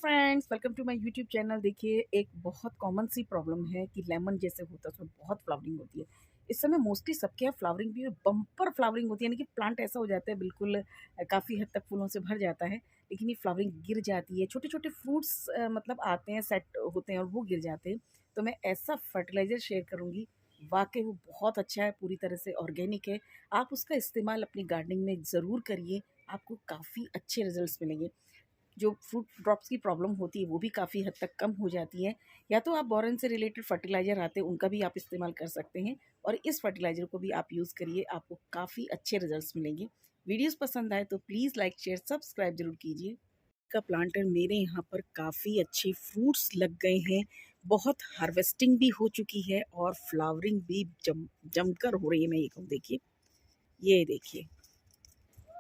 Friends, welcome to my YouTube channel. देखिए, एक बहुत कॉमन सी प्रॉब्लम है कि लेमन जैसे होता है उसमें बहुत फ्लावरिंग होती है। इस समय मोस्टली सबके यहाँ फ्लावरिंग भी बम्पर फ्लावरिंग होती है, यानी कि प्लांट ऐसा हो जाता है बिल्कुल काफ़ी हद तक फूलों से भर जाता है, लेकिन ये फ्लावरिंग गिर जाती है। छोटे छोटे फ्रूट्स मतलब आते हैं, सेट होते हैं और वो गिर जाते हैं। तो मैं ऐसा फर्टिलाइज़र शेयर करूँगी, वाकई वो बहुत अच्छा है, पूरी तरह से ऑर्गेनिक है। आप उसका इस्तेमाल अपनी गार्डनिंग में ज़रूर करिए, आपको काफ़ी अच्छे रिजल्ट्स मिलेंगे। जो फ्रूट ड्रॉप्स की प्रॉब्लम होती है वो भी काफ़ी हद तक कम हो जाती है। या तो आप बोरन से रिलेटेड फर्टिलाइज़र आते हैं उनका भी आप इस्तेमाल कर सकते हैं, और इस फर्टिलाइज़र को भी आप यूज़ करिए, आपको काफ़ी अच्छे रिजल्ट्स मिलेंगे। वीडियोस पसंद आए तो प्लीज़ लाइक शेयर सब्सक्राइब जरूर कीजिए। का प्लांटर मेरे यहाँ पर काफ़ी अच्छे फ्रूट्स लग गए हैं, बहुत हार्वेस्टिंग भी हो चुकी है और फ्लावरिंग भी जमकर हो रही है। मैं ये कहूँ, देखिए, ये देखिए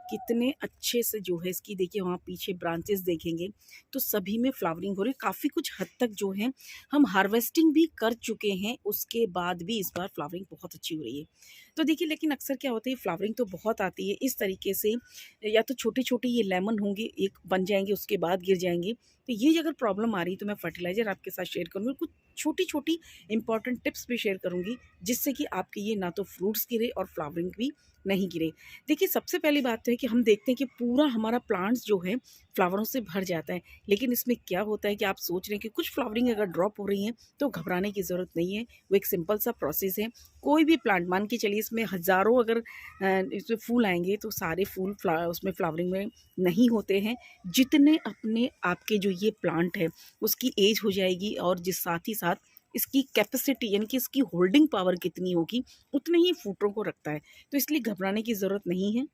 कितने अच्छे से जो है इसकी, देखिए वहाँ पीछे ब्रांचेस देखेंगे तो सभी में फ्लावरिंग हो रही है। काफ़ी कुछ हद तक जो है हम हार्वेस्टिंग भी कर चुके हैं, उसके बाद भी इस बार फ्लावरिंग बहुत अच्छी हो रही है। तो देखिए, लेकिन अक्सर क्या होता है, फ्लावरिंग तो बहुत आती है इस तरीके से, या तो छोटे छोटे ये लेमन होंगे, एक बन जाएंगे उसके बाद गिर जाएंगे। तो ये अगर प्रॉब्लम आ रही है तो मैं फर्टिलाइज़र आपके साथ शेयर करूँगी, कुछ छोटी छोटी इंपॉर्टेंट टिप्स भी शेयर करूँगी, जिससे कि आपके ये ना तो फ्रूट्स गिरे और फ्लावरिंग भी नहीं गिरे। देखिए, सबसे पहली बात तो है कि हम देखते हैं कि पूरा हमारा प्लांट्स जो है फ्लावरों से भर जाता है, लेकिन इसमें क्या होता है कि आप सोच रहे हैं कि कुछ फ्लावरिंग अगर ड्रॉप हो रही है तो घबराने की ज़रूरत नहीं है। वो एक सिंपल सा प्रोसेस है। कोई भी प्लांट, मान के चलिए इसमें हज़ारों अगर इसमें फूल आएंगे तो सारे फूल उसमें फ्लावरिंग में नहीं होते हैं। जितने अपने आपके जो ये प्लांट है उसकी एज हो जाएगी, और जिस साथ ही साथ इसकी कैपेसिटी यानी कि इसकी होल्डिंग पावर कितनी होगी, उतने ही फूटों को रखता है। तो इसलिए घबराने की ज़रूरत नहीं है।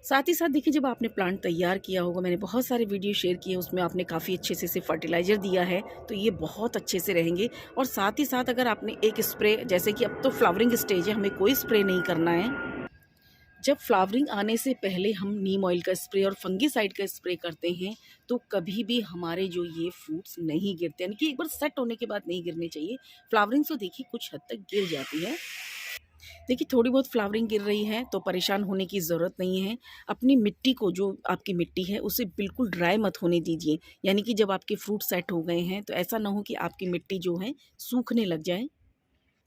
साथ ही साथ देखिए, जब आपने प्लांट तैयार किया होगा, मैंने बहुत सारे वीडियो शेयर किए, उसमें आपने काफ़ी अच्छे से फर्टिलाइज़र दिया है, तो ये बहुत अच्छे से रहेंगे। और साथ ही साथ अगर आपने एक स्प्रे, जैसे कि अब तो फ्लावरिंग स्टेज है, हमें कोई स्प्रे नहीं करना है। जब फ्लावरिंग आने से पहले हम नीम ऑयल का स्प्रे और फंगीसाइड का स्प्रे करते हैं, तो कभी भी हमारे जो ये फ्रूट्स नहीं गिरते, यानी कि एक बार सेट होने के बाद नहीं गिरने चाहिए। फ्लावरिंग तो देखिए कुछ हद तक गिर जाती है। देखिए, थोड़ी बहुत फ्लावरिंग गिर रही है तो परेशान होने की ज़रूरत नहीं है। अपनी मिट्टी को, जो आपकी मिट्टी है उसे बिल्कुल ड्राई मत होने दीजिए। यानी कि जब आपके फ्रूट सेट हो गए हैं तो ऐसा ना हो कि आपकी मिट्टी जो है सूखने लग जाए।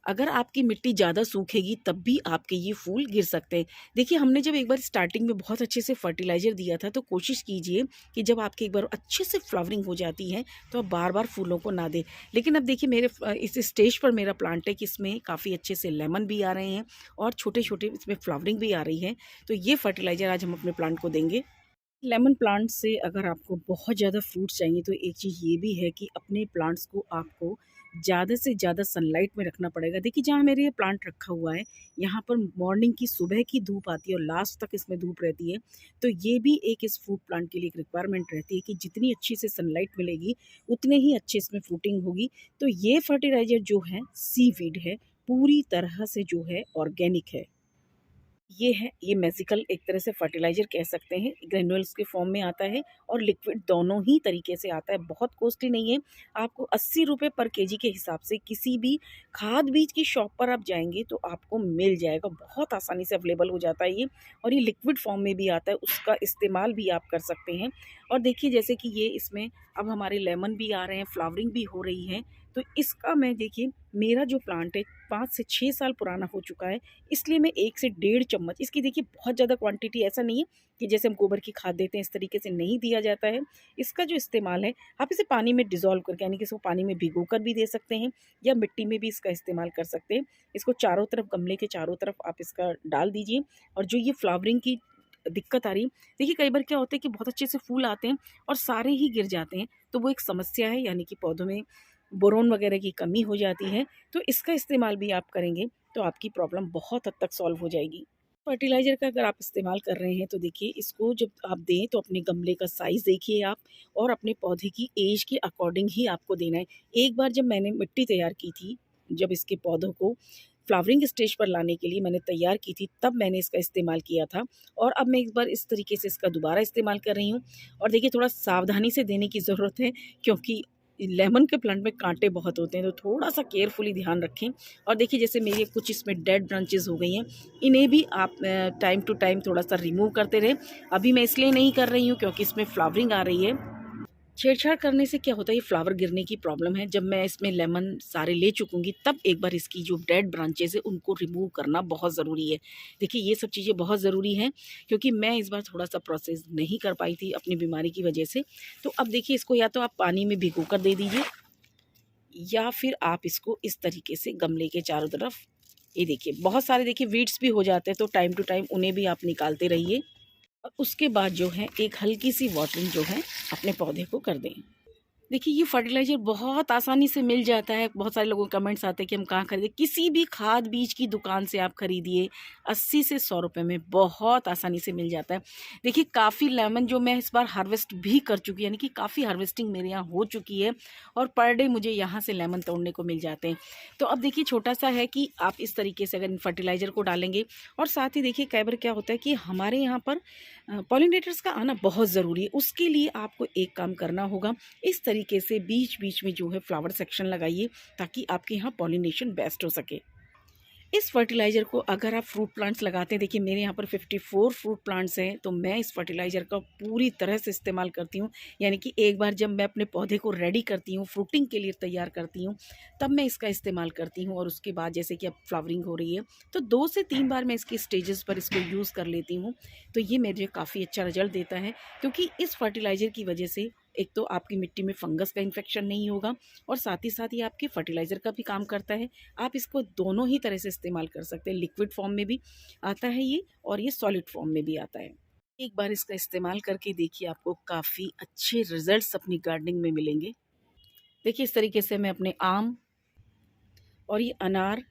अगर आपकी मिट्टी ज़्यादा सूखेगी तब भी आपके ये फूल गिर सकते हैं। देखिए, हमने जब एक बार स्टार्टिंग में बहुत अच्छे से फर्टिलाइज़र दिया था, तो कोशिश कीजिए कि जब आपकी एक बार अच्छे से फ्लावरिंग हो जाती है तो आप बार-बार फूलों को ना दें। लेकिन अब देखिए, मेरे इस स्टेज पर मेरा प्लांट है कि इसमें काफ़ी अच्छे से लेमन भी आ रहे हैं और छोटे-छोटे इसमें फ्लावरिंग भी आ रही है। तो ये फर्टिलाइज़र आज हम अपने प्लांट को देंगे। लेमन प्लांट से अगर आपको बहुत ज़्यादा फ्रूट्स चाहिए तो एक चीज़ ये भी है कि अपने प्लांट्स को आपको ज़्यादा से ज़्यादा सनलाइट में रखना पड़ेगा। देखिए, जहाँ मेरे ये प्लांट रखा हुआ है, यहाँ पर मॉर्निंग की, सुबह की धूप आती है और लास्ट तक इसमें धूप रहती है। तो ये भी एक इस फ्रूट प्लांट के लिए एक रिक्वायरमेंट रहती है कि जितनी अच्छी से सनलाइट मिलेगी उतने ही अच्छे इसमें फ्रूटिंग होगी। तो ये फर्टिलाइज़र जो है सीवीड है, पूरी तरह से जो है ऑर्गेनिक है। ये है, ये मैजिकल एक तरह से फर्टिलाइज़र कह सकते हैं। ग्रैन्युल्स के फॉर्म में आता है और लिक्विड, दोनों ही तरीके से आता है। बहुत कॉस्टली नहीं है। आपको 80 रुपये पर केजी के हिसाब से किसी भी खाद बीज की शॉप पर आप जाएँगे तो आपको मिल जाएगा। बहुत आसानी से अवेलेबल हो जाता है ये, और ये लिक्विड फॉर्म में भी आता है, उसका इस्तेमाल भी आप कर सकते हैं। और देखिए, जैसे कि ये इसमें अब हमारे लेमन भी आ रहे हैं, फ्लावरिंग भी हो रही है। तो इसका मैं, देखिए, मेरा जो प्लांट है 5 से 6 साल पुराना हो चुका है, इसलिए मैं 1 से डेढ़ चम्मच इसकी, देखिए बहुत ज़्यादा क्वांटिटी ऐसा नहीं है कि जैसे हम गोबर की खाद देते हैं इस तरीके से नहीं दिया जाता है। इसका जो इस्तेमाल है, आप इसे पानी में डिज़ोल्व करके, यानी कि इसको पानी में भिगोकर भी दे सकते हैं या मिट्टी में भी इसका इस्तेमाल कर सकते हैं। इसको चारों तरफ, गमले के चारों तरफ आप इसका डाल दीजिए। और जो ये फ्लावरिंग की दिक्कत आ रही है, देखिए कई बार क्या होता है कि बहुत अच्छे से फूल आते हैं और सारे ही गिर जाते हैं, तो वो एक समस्या है, यानी कि पौधों में बोरोन वगैरह की कमी हो जाती है। तो इसका इस्तेमाल भी आप करेंगे तो आपकी प्रॉब्लम बहुत हद तक सॉल्व हो जाएगी। फर्टिलाइज़र का अगर आप इस्तेमाल कर रहे हैं तो देखिए, इसको जब आप दें तो अपने गमले का साइज़ देखिए आप, और अपने पौधे की एज के अकॉर्डिंग ही आपको देना है। एक बार जब मैंने मिट्टी तैयार की थी, जब इसके पौधों को फ्लावरिंग स्टेज पर लाने के लिए मैंने तैयार की थी, तब मैंने इसका इस्तेमाल किया था। और अब मैं एक बार इस तरीके से इसका दोबारा इस्तेमाल कर रही हूँ। और देखिए, थोड़ा सावधानी से देने की ज़रूरत है, क्योंकि लेमन के प्लांट में कांटे बहुत होते हैं, तो थोड़ा-सा केयरफुली ध्यान रखें। और देखिए, जैसे मेरी कुछ इसमें डेड ब्रांचेज़ हो गई हैं, इन्हें भी आप टाइम टू टाइम थोड़ा-सा रिमूव करते रहें। अभी मैं इसलिए नहीं कर रही हूँ क्योंकि इसमें फ्लावरिंग आ रही है। छेड़छाड़ करने से क्या होता है, ये फ्लावर गिरने की प्रॉब्लम है। जब मैं इसमें लेमन सारे ले चुकूँगी तब एक बार इसकी जो डेड ब्रांचेज़ है उनको रिमूव करना बहुत ज़रूरी है। देखिए ये सब चीज़ें बहुत ज़रूरी हैं क्योंकि मैं इस बार थोड़ा-सा प्रोसेस नहीं कर पाई थी अपनी बीमारी की वजह से। तो अब देखिए इसको या तो आप पानी में भिगो कर दे दीजिए या फिर आप इसको इस तरीके से गमले के चारों तरफ, ये देखिए बहुत सारे देखिए वीड्स भी हो जाते हैं तो टाइम टू टाइम उन्हें भी आप निकालते रहिए। और उसके बाद जो है एक हल्की सी वाटरिंग जो है अपने पौधे को कर दें। देखिए ये फर्टिलाइज़र बहुत आसानी से मिल जाता है। बहुत सारे लोगों के कमेंट्स आते हैं कि हम कहाँ खरीदें? किसी भी खाद बीज की दुकान से आप खरीदिए, 80 से 100 रुपए में बहुत आसानी से मिल जाता है। देखिए काफ़ी लेमन जो मैं इस बार हार्वेस्ट भी कर चुकी, यानी कि काफ़ी हार्वेस्टिंग मेरे यहाँ हो चुकी है और पर डे मुझे यहाँ से लेमन तोड़ने को मिल जाते हैं। तो अब देखिए छोटा-सा है कि आप इस तरीके से अगर इन फर्टिलाइज़र को डालेंगे और साथ ही देखिए कई बार क्या होता है कि हमारे यहाँ पर पॉलिनेटर्स का आना बहुत ज़रूरी है। उसके लिए आपको एक काम करना होगा, इस तरीके से बीच-बीच में जो है फ्लावर सेक्शन लगाइए ताकि आपके यहाँ पॉलिनेशन बेस्ट हो सके। इस फर्टिलाइज़र को अगर आप फ्रूट प्लांट्स लगाते हैं, देखिए मेरे यहाँ पर 54 फ्रूट प्लांट्स हैं, तो मैं इस फर्टिलाइज़र का पूरी तरह से इस्तेमाल करती हूँ। यानी कि एक बार जब मैं अपने पौधे को रेडी करती हूँ, फ्रूटिंग के लिए तैयार करती हूँ, तब मैं इसका इस्तेमाल करती हूँ और उसके बाद जैसे कि अब फ्लावरिंग हो रही है, तो 2 से 3 बार मैं इसकी स्टेजेस पर इसको यूज़ कर लेती हूँ। तो ये मुझे काफ़ी अच्छा रिज़ल्ट देता है क्योंकि इस फर्टिलाइज़र की वजह से एक तो आपकी मिट्टी में फंगस का इन्फेक्शन नहीं होगा और साथ ही आपके फर्टिलाइज़र का भी काम करता है। आप इसको दोनों ही तरह से इस्तेमाल कर सकते हैं, लिक्विड फॉर्म में भी आता है ये और ये सॉलिड फॉर्म में भी आता है। एक बार इसका इस्तेमाल करके देखिए आपको काफ़ी अच्छे रिज़ल्ट्स अपनी गार्डनिंग में मिलेंगे। देखिए इस तरीके से मैं अपने आम और ये अनार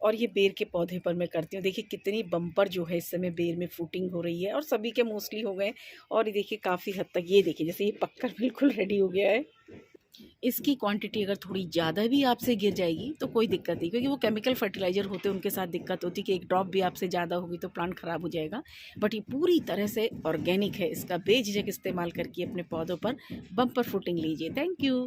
और ये बेर के पौधे पर मैं करती हूँ। देखिए कितनी बम्पर जो है इस समय बेर में फ्रूटिंग हो रही है और सभी के मोस्टली हो गए और ये देखिए काफ़ी हद तक ये देखिए जैसे ये पककर बिल्कुल रेडी हो गया है। इसकी क्वांटिटी अगर थोड़ी ज़्यादा भी आपसे गिर जाएगी तो कोई दिक्कत नहीं, क्योंकि वो केमिकल फर्टिलाइज़र होते हैं, उनके साथ दिक्कत होती है कि एक ड्रॉप भी आपसे ज़्यादा होगी तो प्लांट ख़राब हो जाएगा। बट ये पूरी तरह से ऑर्गेनिक है, इसका बेझिझक इस्तेमाल करके अपने पौधों पर बम्पर फ्रूटिंग लीजिए। Thank you.